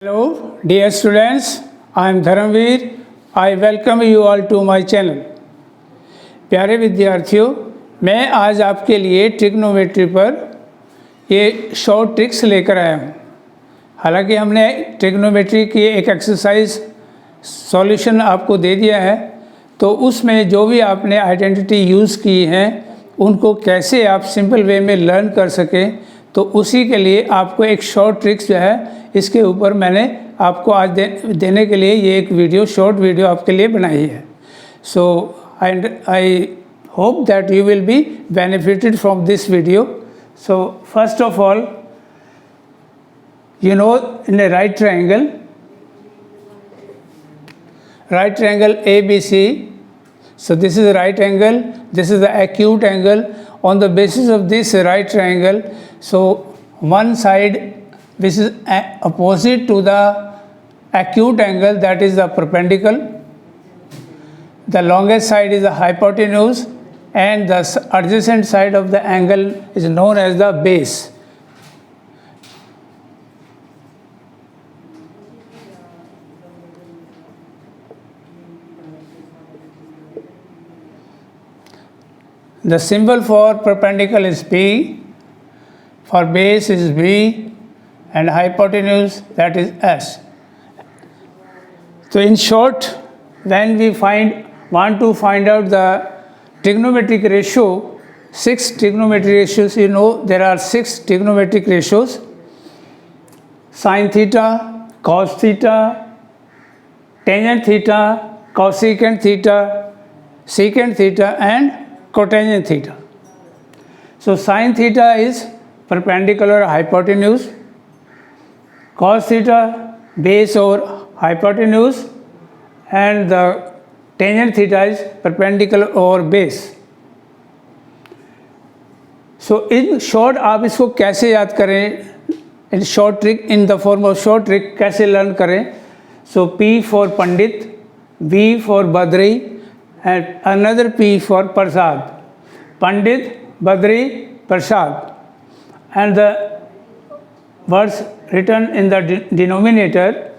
Hello, dear students. I am Dharamveer. I welcome you all to my channel. प्यारे विद्यार्थियों, मैं आज आपके लिए ट्रिग्नोमेट्री पर ये शॉर्ट ट्रिक्स लेकर आया हूँ। हालांकि हमने ट्रिग्नोमेट्री की एक एक्सरसाइज सॉल्यूशन आपको दे दिया है, तो उसमें जो भी आपने आइडेंटिटी यूज़ की हैं उनको कैसे आप सिंपल वे में लर्न कर सकें, तो उसी के लिए आपको एक शॉर्ट ट्रिक्स जो है इसके ऊपर मैंने आपको आज देने के लिए ये एक वीडियो शॉर्ट वीडियो आपके लिए बनाई है। So I hope that you will be benefited from this video. So first of all, you know, in a right triangle ABC, so this is a right angle, this is the acute angle. On the basis of this right triangle, so one side which is opposite to the acute angle, that is the perpendicular, the longest side is the hypotenuse, and the adjacent side of the angle is known as the base. The symbol for perpendicular is P, for base is B, and hypotenuse, that is S. So in short, when we want to find out the trigonometric ratio, 6 trigonometric ratios, you know there are 6 trigonometric ratios: sin theta, cos theta, tangent theta, cosecant theta, secant theta, and cotangent theta. So sin theta is perpendicular hypotenuse, cos theta base or hypotenuse, and the tangent theta is perpendicular or base. So in short, आप इसको कैसे याद करें, in short trick, in the form of short trick कैसे learn करें? So P for Pandit, B for Badri, and another P for Prasad. Pandit, Badri, Prasad. And the words written in the denominator,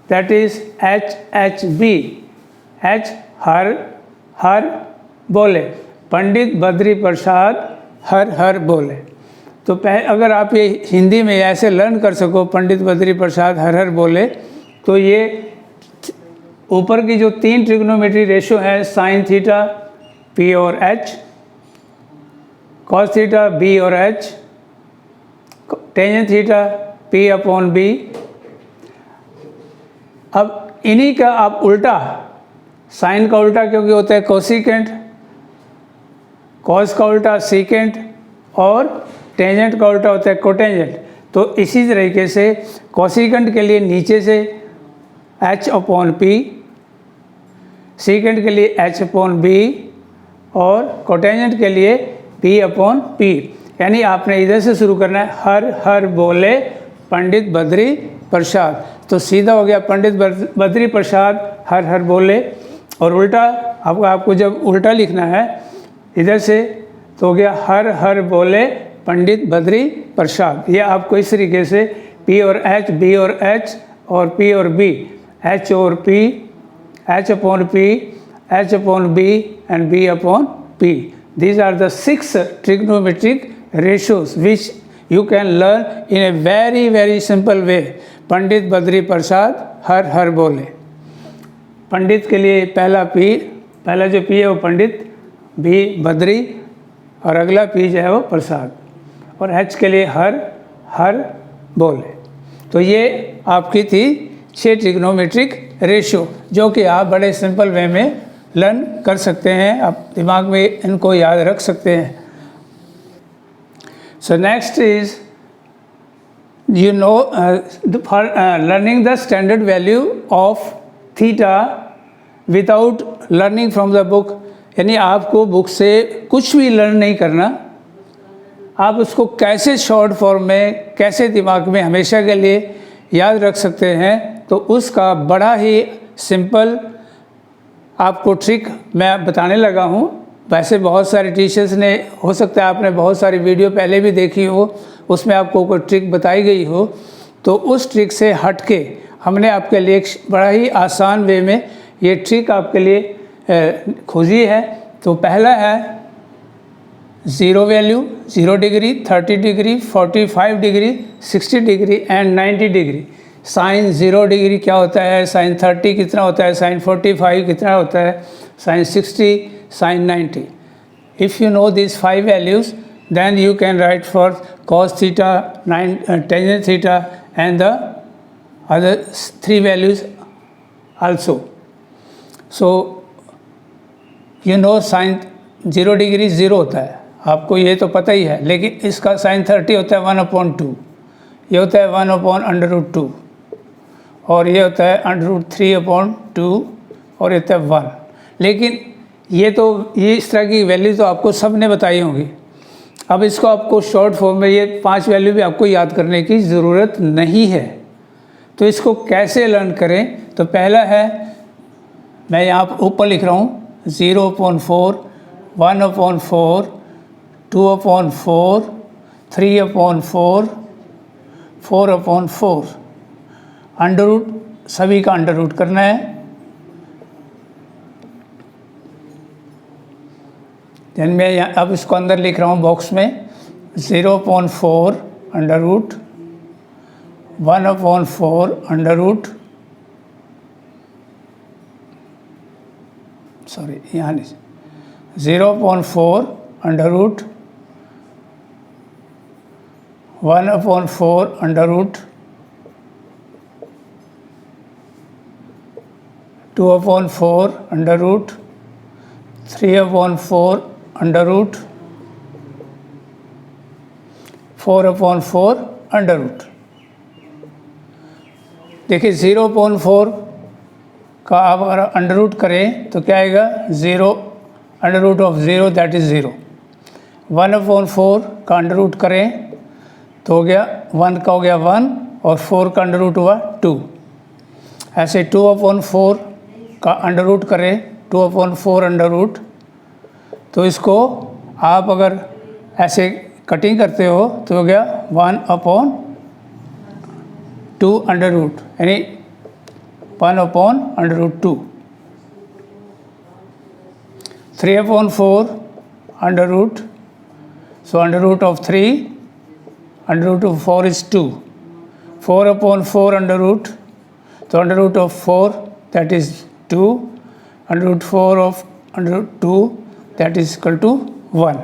that is HHB. H, हर बोले, पंडित, बद्री, प्रसाद, हर बोले. तो अगर आप ये हिंदी में ऐसे लर्न कर सको, पंडित, बद्री, प्रसाद, हर बोले, तो ये ऊपर की जो 3 ट्रिग्नोमेट्री रेशो है, साइन थीटा P और H, कॉस थीटा B और H, tangent theta P upon B. अब इन्हीं का आप उल्टा, साइन का उल्टा क्योंकि होता है कोसिकेंट, कॉस का उल्टा सीकेंट, और टेंजेंट का उल्टा होता है कोटेंजेंट. तो इसी तरीके से कोसिकेंट के लिए नीचे से H अपॉन P, सीकेंट के लिए H अपॉन B, और कोटेंजेंट के लिए P अपॉन P. यानी आपने इधर से शुरू करना है, हर बोले पंडित, बद्री, प्रसाद. तो सीधा हो गया पंडित, बद्री, प्रसाद, हर बोले. और उल्टा आपको जब उल्टा लिखना है इधर से, तो हो गया हर बोले पंडित, बद्री, प्रसाद. ये आपको इस तरीके से P और H, B और H, और P और B, H और P, H upon P, H upon B, and B upon P. These are the 6 trigonometric ratios which you can learn in a very very simple way. पंडित, बद्री, प्रसाद, हर बोले. पंडित के लिए पहला जो P है वो पंडित, B बद्री, और अगला P जो है वो प्रसाद, और H के लिए हर बोले. तो ये आपकी थी 6 ट्रिग्नोमेट्रिक रेशो, जो कि आप बड़े सिंपल वे में लर्न कर सकते हैं, आप दिमाग में इनको याद रख सकते हैं. So next is, you know, for learning the standard value of theta without learning from the book. यानी आपको बुक से कुछ भी लर्न नहीं करना, आप उसको कैसे शॉर्ट फॉर्म में, कैसे दिमाग में हमेशा के लिए याद रख सकते हैं, तो उसका बड़ा ही सिंपल आपको ट्रिक मैं बताने लगा हूँ. वैसे बहुत सारे टीचर्स ने, हो सकता है आपने बहुत सारी वीडियो पहले भी देखी हो, उसमें आपको कोई ट्रिक बताई गई हो, तो उस ट्रिक से हट के हमने आपके लिए एक बड़ा ही आसान वे में ये ट्रिक आपके लिए खोजी है। तो पहला है 0 value, 0 degree, 30 degree, 45 degree, 60 degree and 90 degree. Sine 0 degree क्या होता है, साइन 30 कितना होता है, साइन 45 कितना होता है, sign 60, sign 90। If you know these 5 values, then you can write for cos theta, tangent theta and the other 3 values also. So you know sin 0 degree 0 होता है, आपको ये तो पता ही है, लेकिन इसका sin 30 होता है 1/2, ये होता है 1/√2 और ये होता है √3/2 और ये होता है 1। लेकिन ये इस तरह की वैल्यू तो आपको सब ने बताई होंगी। अब इसको आपको शॉर्ट फॉर्म में ये 5 वैल्यू भी आपको याद करने की ज़रूरत नहीं है। तो इसको कैसे लर्न करें, तो पहला है, मैं यहाँ ऊपर लिख रहा हूँ 0/4, 1/4, 2/4, 3/4, 4/4, अंडर रूट, सभी का अंडर रूट करना है। देन मैं अब इसको अंदर लिख रहा हूँ बॉक्स में 0/4 under root, 1/4 under root, sorry यहाँ नहीं, 0/4 under root, 1/4 under root, 2/4 under root, 3/4 under root, 4/4 under root. देखिए 0/4 का आप अगर अंडर रूट करें तो क्या आएगा, 0 under root of 0 that is 0। 1/4 का अंडर रूट करें तो हो गया 1 का हो गया 1 और 4 का अंडर रूट हुआ 2। ऐसे 2/4 का अंडर रूट करें, 2/4 अंडर रूट, तो इसको आप अगर ऐसे कटिंग करते हो तो हो गया 1/2 अंडर रूट, यानी 1/√2। 3/4 under root, so under root of 3, under root of 4 is 2. 4/4 under root, so under root of 4 that is 2, under root 4 of under root 2 that is equal to 1।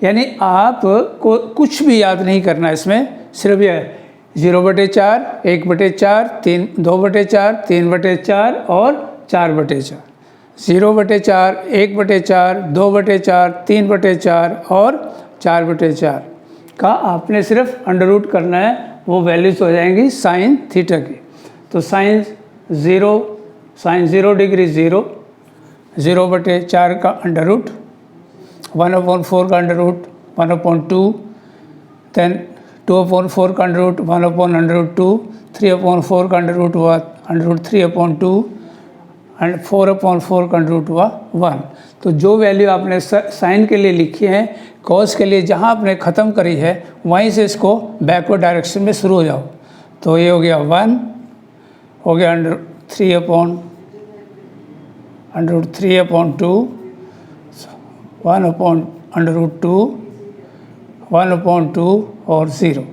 यानी आप को कुछ भी याद नहीं करना इसमें, सिर्फ यह 0/4, 1/4, 2/4, 3/4 और 4/4। 0/4, 1/4, 2/4, 3/4 और 4/4 का आपने सिर्फ अंडर रूट करना है, वो वैल्यूज हो जाएंगी साइन थीटा की। तो साइन 0 डिग्री 0, 0/4 का अंडर रूट, 1/4 का अंडर रूट 1/2, देन 2/4 का अंडर रूट 1/√2, 3/4 का अंडर रूट हुआ √3/2 एंड 4/4 का अंडर रूट हुआ 1। तो जो वैल्यू आपने साइन के लिए लिखी है, कॉस के लिए जहाँ आपने ख़त्म करी है वहीं से इसको बैकवर्ड डायरेक्शन में शुरू हो जाओ। तो ये हो गया 1, हो गया √3/2, 1/√2, 1/2 और 0।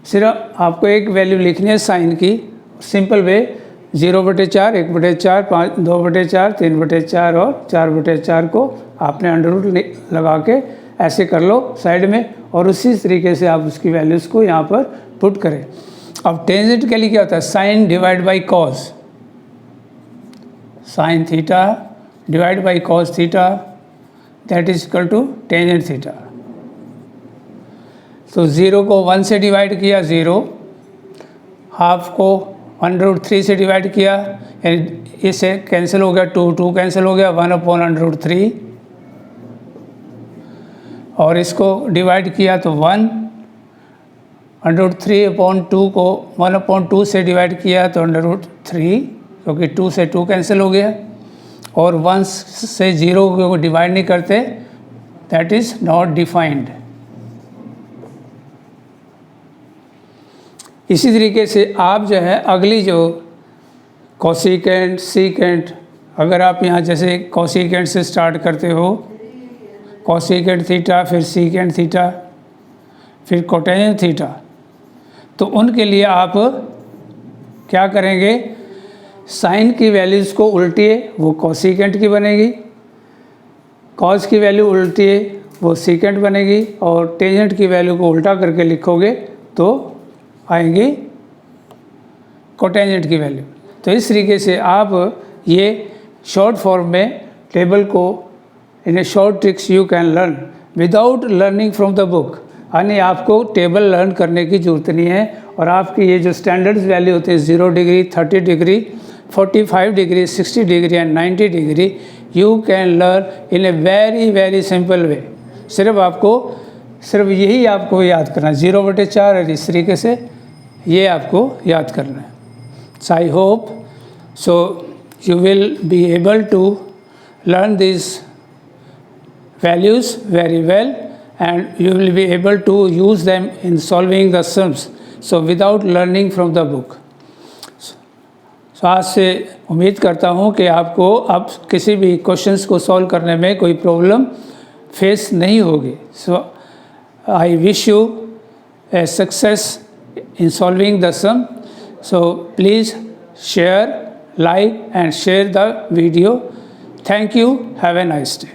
सिर्फ आपको एक वैल्यू लिखनी है साइन की, सिंपल वे 0/4, 1/4, 2/4, 3/4 और 4/4 को आपने अंडर रूट लगा के ऐसे कर लो साइड में, और उसी तरीके से आप उसकी वैल्यूज़ को यहाँ पर पुट करें। अब टेंजेंट के लिए क्या होता है, sine divide by cos, sine theta divide by cos theta that is equal to tangent theta. तो 0 को 1 से डिवाइड किया 0, हाफ को 1/3 से डिवाइड किया, यानी इससे कैंसिल हो गया 2 कैंसिल हो गया 1/√3, और इसको डिवाइड किया तो 1, √3/2 को 1/2 से डिवाइड किया तो √3, क्योंकि 2 से 2 कैंसिल हो गया, और 1 से 0 को डिवाइड नहीं करते, दैट इज़ नॉट डिफाइंड। इसी तरीके से आप जो है अगली जो कोसिकेंट सीकेंट, अगर आप यहाँ जैसे कोसिकेंट से स्टार्ट करते हो, कोसिकेंट थीटा, फिर सीकेंट थीटा, फिर कोटेंजेंट थीटा, तो उनके लिए आप क्या करेंगे, साइन की वैल्यूज़ को उल्टिए, वो कोसिकेंट की बनेगी, कॉस की वैल्यू उल्टिए, वो सीकेंट बनेगी, और टेंजेंट की वैल्यू को उल्टा करके लिखोगे तो आएंगी कोटेंजेंट की वैल्यू। तो इस तरीके से आप ये शॉर्ट फॉर्म में टेबल को in a short tricks you can learn without learning from the book, यानी आपको टेबल लर्न करने की ज़रूरत नहीं है, और आपकी ये जो स्टैंडर्ड्स वैल्यू होते हैं 0 degree, 30 degree, 45 degree, 60 degree and 90 degree, you can learn in a very very simple way. सिर्फ यही आपको याद करना है, 0/4 और इस तरीके से ये आपको याद करना है। So I hope so you will be able to learn these values very well, and you will be able to use them in solving the sums, so without learning from the book. So आज से उम्मीद करता हूँ कि आपको अब किसी भी क्वेश्चंस को सॉल्व करने में कोई प्रॉब्लम फेस नहीं होगी। So I wish you a success in solving the sum. So please share, like and share the video. Thank you. Have a nice day.